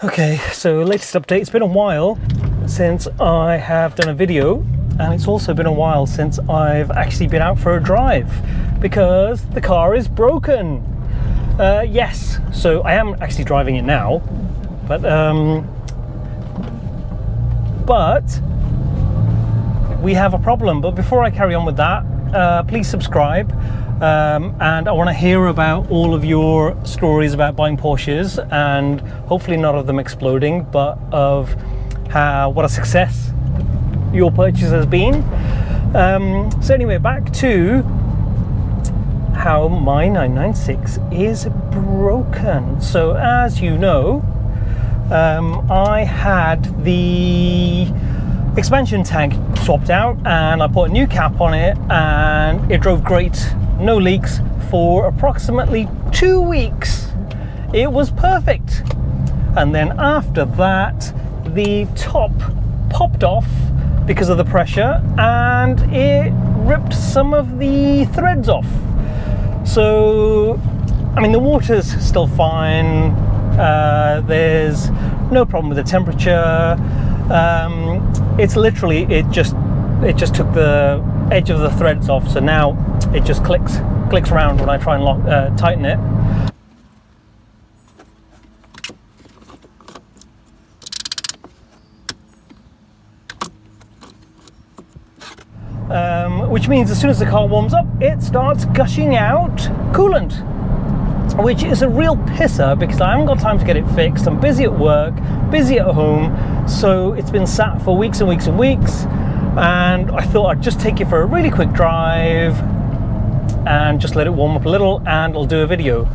Okay, so latest update. It's been a while since I have done a video, and it's also been a while since I've actually been out for a drive because the car is broken. Yes, so I am actually driving it now, but we have a problem. But before I carry on with that, please subscribe. And I want to hear about all of your stories about buying Porsches, and hopefully not of them exploding, but of what a success your purchase has been. So anyway, back to how my 996 is broken. So as you know, I had the expansion tank swapped out and I put a new cap on it, and it drove great. No leaks for approximately 2 weeks. It was perfect. And then after that, the top popped off because of the pressure, and it ripped some of the threads off. So, I mean, the water's still fine. There's no problem with the temperature. It's literally, it just took the edge of the threads off, so now it just clicks around when I try and tighten it. Which means as soon as the car warms up, it starts gushing out coolant, which is a real pisser because I haven't got time to get it fixed. I'm busy at work, busy at home, so it's been sat for weeks and weeks and weeks. And I thought I'd just take you for a really quick drive and just let it warm up a little, and I'll do a video.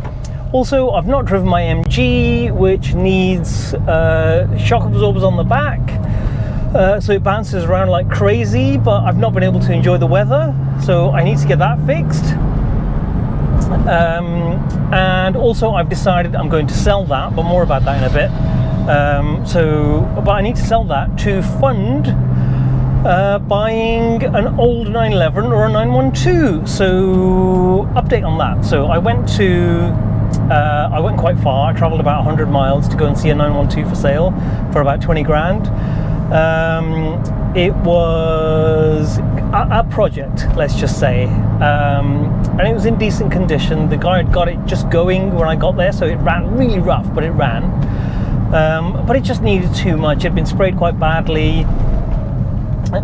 Also, I've not driven my MG, which needs shock absorbers on the back, so it bounces around like crazy, but I've not been able to enjoy the weather, so I need to get that fixed. And also I've decided I'm going to sell that, but more about that in a bit. But I need to sell that to fund buying an old 911 or a 912. So update on that. So I went quite far. I traveled about 100 miles to go and see a 912 for sale for about 20 grand. It was a project, let's just say, and it was in decent condition. The guy had got it just going when I got there, so it ran really rough, but it ran. But it just needed too much. It had been sprayed quite badly,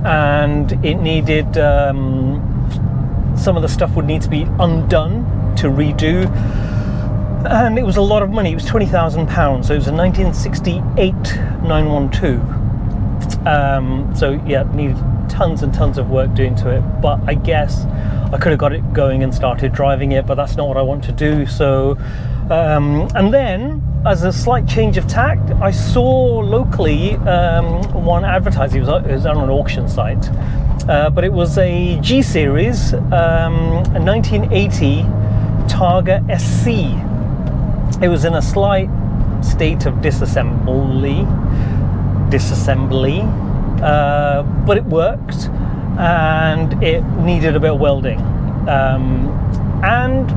and it needed some of the stuff would need to be undone to redo, and it was a lot of money. It was £20,000, so it was a 1968 912. So yeah, needed tons and tons of work doing to it, but I guess I could have got it going and started driving it, but that's not what I want to do. So and then, as a slight change of tact, I saw locally one advertising. It was on an auction site, but it was a G Series, a 1980 Targa SC. It was in a slight state of disassembly, but it worked, and it needed a bit of welding, and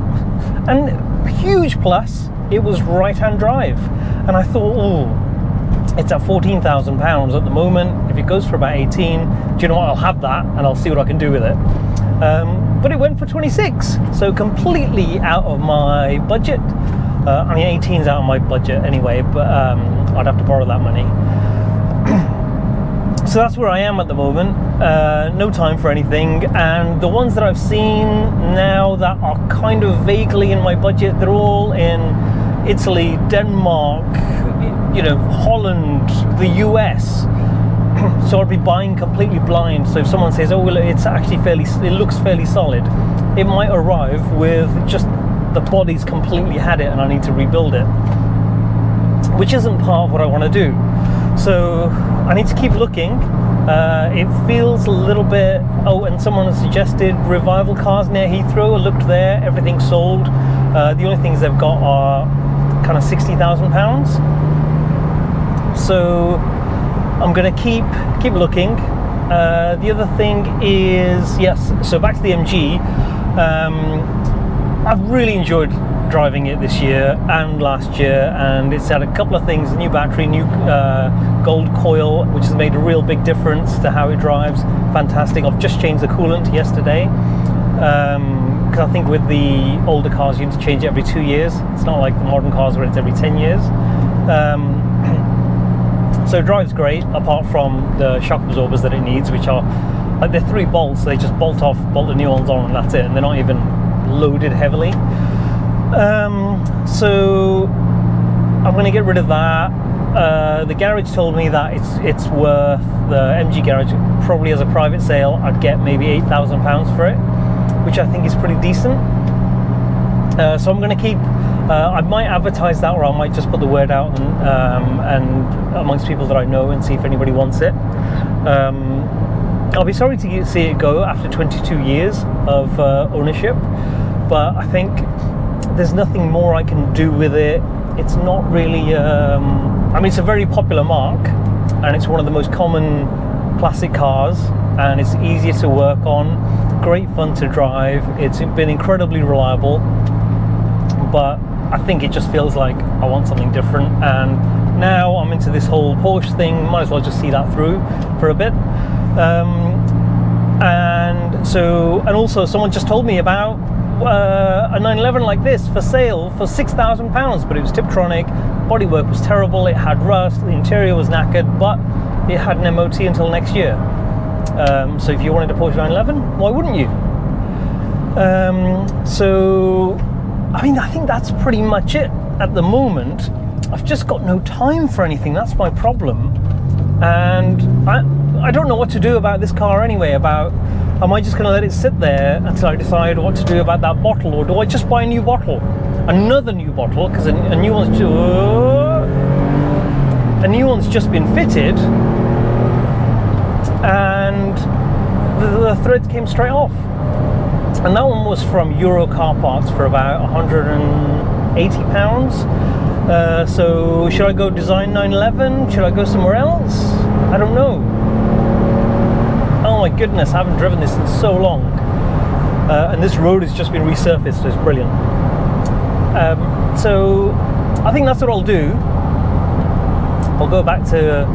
huge plus, it was right-hand drive. And I thought, oh, it's at £14,000 at the moment. If it goes for about 18, do you know what, I'll have that and I'll see what I can do with it. But it went for 26, so completely out of my budget. I mean, 18's out of my budget anyway, but I'd have to borrow that money. So that's where I am at the moment. No time for anything, and the ones that I've seen now that are kind of vaguely in my budget, they're all in Italy, Denmark, Holland, the US. So I'd be buying completely blind. So if someone says, oh well, it's actually it looks fairly solid, it might arrive with just the body's completely had it and I need to rebuild it, which isn't part of what I want to do. So I need to keep looking. It feels a little bit, and someone has suggested revival cars near Heathrow. I looked there, everything's sold. The only things they've got are kind of £60,000. So I'm going to keep looking. The other thing is, yes, so back to the MG. I've really enjoyed driving it this year and last year, and it's had a couple of things: new battery, new gold coil, which has made a real big difference to how it drives. Fantastic. I've just changed the coolant yesterday, because I think with the older cars you need to change it every 2 years. It's not like the modern cars where it's every 10 years. So it drives great, apart from the shock absorbers that it needs, which are like, they're 3 bolts. They just bolt the new ones on, and that's it, and they're not even loaded heavily. So I'm going to get rid of that. The garage told me that it's worth, the MG garage, probably as a private sale, I'd get maybe £8,000 for it, which I think is pretty decent. So I'm going to keep, I might advertise that, or I might just put the word out and amongst people that I know, and see if anybody wants it. I'll be sorry to see it go after 22 years of ownership, but I think there's nothing more I can do with it. It's not really, I mean, it's a very popular mark, and it's one of the most common classic cars, and it's easier to work on, great fun to drive. It's been incredibly reliable, but I think it just feels like I want something different, and now I'm into this whole Porsche thing. Might as well just see that through for a bit. And also someone just told me about a 911 like this for sale for £6,000, but it was Tiptronic, bodywork was terrible, it had rust, the interior was knackered, but it had an MOT until next year. So if you wanted a Porsche 911, why wouldn't you? So I mean, I think that's pretty much it at the moment. I've just got no time for anything, that's my problem. And I don't know what to do about this car anyway. Am I just going to let it sit there until I decide what to do about that bottle, or do I just buy a new bottle? Another new bottle, because a new one's just been fitted, and the threads came straight off. And that one was from Euro Car Parts for about £180. So should I go design 911? Should I go somewhere else? I don't know. Oh my goodness, I haven't driven this in so long. And this road has just been resurfaced, so it's brilliant. So I think that's what I'll do. I'll go back to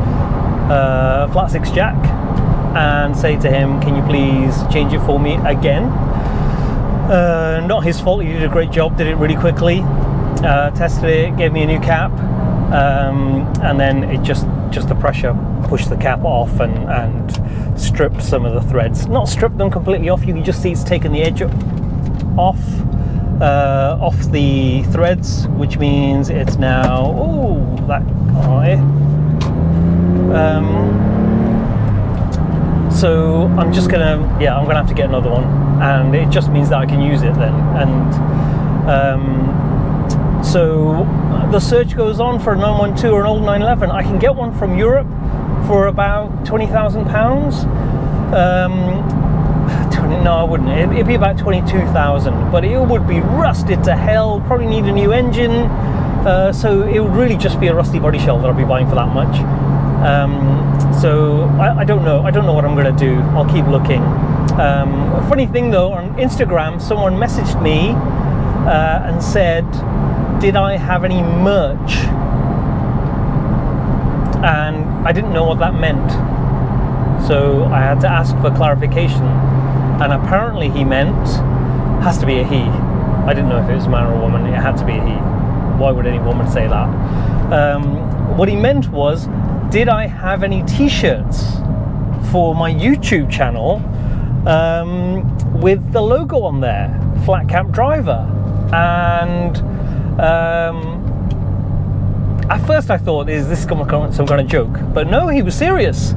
Flat 6 Jack and say to him, can you please change it for me again? Not his fault, he did a great job, did it really quickly. Tested it, gave me a new cap, and then it just the pressure pushed the cap off and stripped some of the threads. Not stripped them completely off, you can just see it's taken the edge off the threads, which means it's now, oh, that guy. So I'm just gonna, I'm gonna have to get another one, and it just means that I can use it then. And so the search goes on for a 912 or an old 911. I can get one from Europe for about £20,000. No, I wouldn't. It'd be about 22,000, but it would be rusted to hell. Probably need a new engine. So it would really just be a rusty body shell that I'll be buying for that much. So I don't know. I don't know what I'm going to do. I'll keep looking. A funny thing though, on Instagram, someone messaged me and said, did I have any merch? And I didn't know what that meant. So I had to ask for clarification. And apparently he meant, has to be a he. I didn't know if it was a man or a woman. It had to be a he. Why would any woman say that? What he meant was, did I have any t-shirts for my YouTube channel with the logo on there, Flat Cap Driver? And at first I thought, is this some kind of joke? But no, he was serious.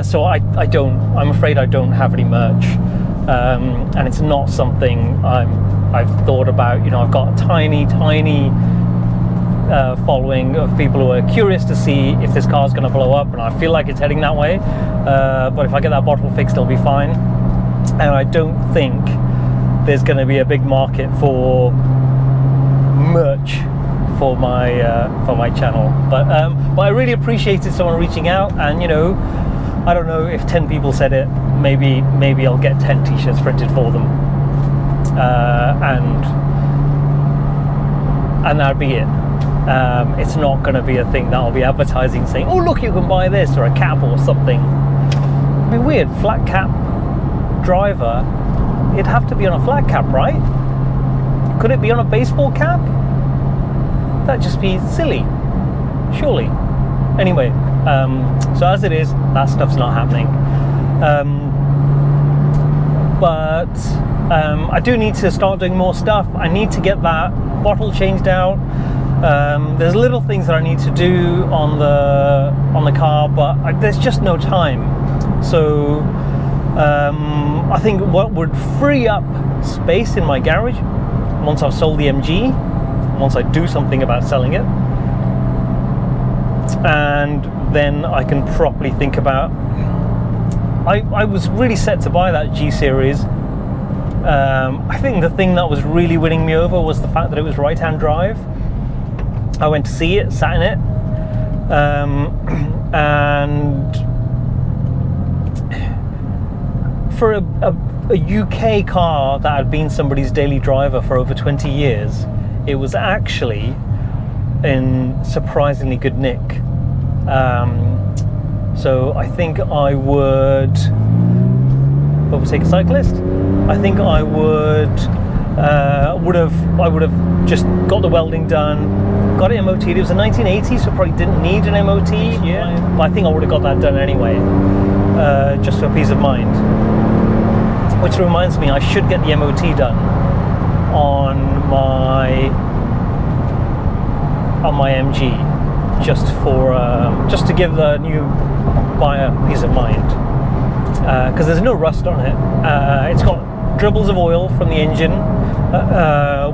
So I'm afraid I don't have any merch. And it's not something I've thought about. You know, I've got a tiny following of people who are curious to see if this car's going to blow up, and I feel like it's heading that way. But if I get that bottle fixed, it'll be fine. And I don't think there's going to be a big market for merch for my channel. But I really appreciated someone reaching out, and you know, I don't know if 10 people said it. Maybe I'll get 10 t-shirts printed for them. And and that'd be it. It's not going to be a thing that I'll be advertising saying, oh look, you can buy this, or a cap or something. It'd be weird. Flat cap driver, it'd have to be on a flat cap, right? Could it be on a baseball cap? That'd just be silly, surely. Anyway, so as it is, that stuff's not happening. But I do need to start doing more stuff. I need to get that bottle changed out. There's little things that I need to do on the car, but there's just no time. So I think what would free up space in my garage once I've sold the MG, once I do something about selling it, and then I can properly think about. I was really set to buy that G Series. I think the thing that was really winning me over was the fact that it was right-hand drive. I went to see it, sat in it, and for a UK car that had been somebody's daily driver for over 20 years, it was actually in surprisingly good nick. So I think I would overtake a cyclist. I think I would have just got the welding done, got it MOT'd. It was a 1980, so probably didn't need an MOT. Yeah, but I think I would have got that done anyway, just for peace of mind. Which reminds me, I should get the MOT done on my MG, just to give the new buyer peace of mind, because there's no rust on it. It's got dribbles of oil from the engine,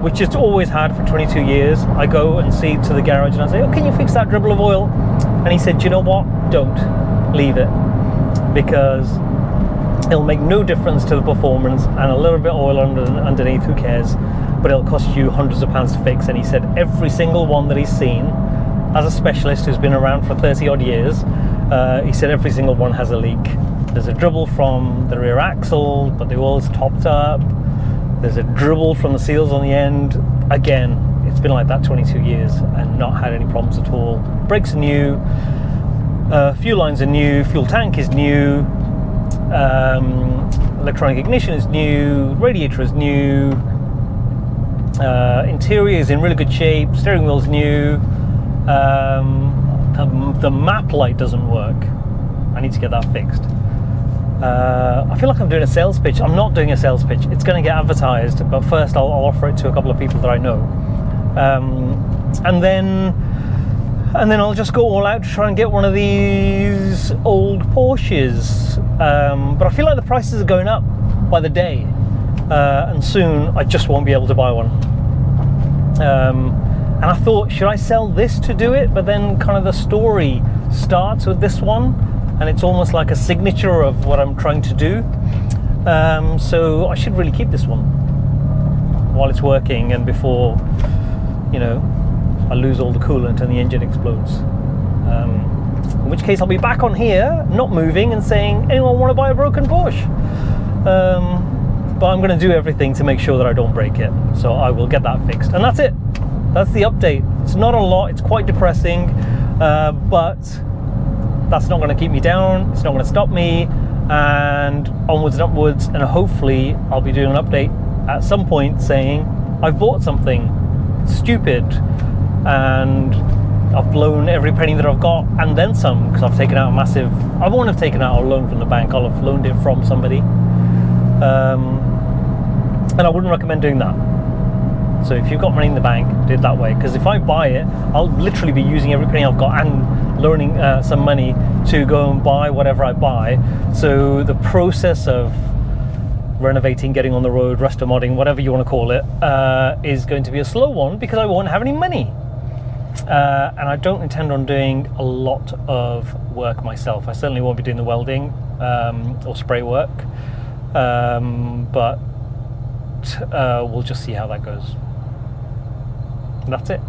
which it's always had for 22 years. I go and see to the garage and I say, oh, can you fix that dribble of oil? And he said, you know what, don't, leave it, because it'll make no difference to the performance, and a little bit of oil underneath, who cares, but it'll cost you hundreds of pounds to fix. And he said every single one that he's seen, as a specialist who's been around for 30 odd years, he said every single one has a leak. There's a dribble from the rear axle, but the oil's topped up. There's a dribble from the seals on the end. Again, it's been like that 22 years and not had any problems at all. Brakes are new, fuel lines are new, fuel tank is new, electronic ignition is new, radiator is new, interior is in really good shape, steering wheel's new. The map light doesn't work. I need to get that fixed. I feel like I'm doing a sales pitch. I'm not doing a sales pitch. It's going to get advertised, but first I'll offer it to a couple of people that I know, and then I'll just go all out to try and get one of these old Porsches. But I feel like the prices are going up by the day, and soon I just won't be able to buy one. And I thought, should I sell this to do it? But then kind of the story starts with this one, and it's almost like a signature of what I'm trying to do. So I should really keep this one while it's working, and before, I lose all the coolant and the engine explodes. In which case I'll be back on here, not moving, and saying, anyone want to buy a broken Porsche? But I'm going to do everything to make sure that I don't break it. So I will get that fixed. And that's it. That's the update. It's not a lot. It's quite depressing. But that's not going to keep me down. It's not going to stop me. And onwards and upwards. And hopefully I'll be doing an update at some point saying, I've bought something stupid. And I've blown every penny that I've got, and then some, because I've taken out a massive. I won't have taken out a loan from the bank. I'll have loaned it from somebody, and I wouldn't recommend doing that. So if you've got money in the bank, do it that way. Because if I buy it, I'll literally be using every penny I've got and loaning some money to go and buy whatever I buy. So the process of renovating, getting on the road, resto modding, whatever you want to call it, is going to be a slow one because I won't have any money. And I don't intend on doing a lot of work myself. I certainly won't be doing the welding or spray work, but we'll just see how that goes. And that's it.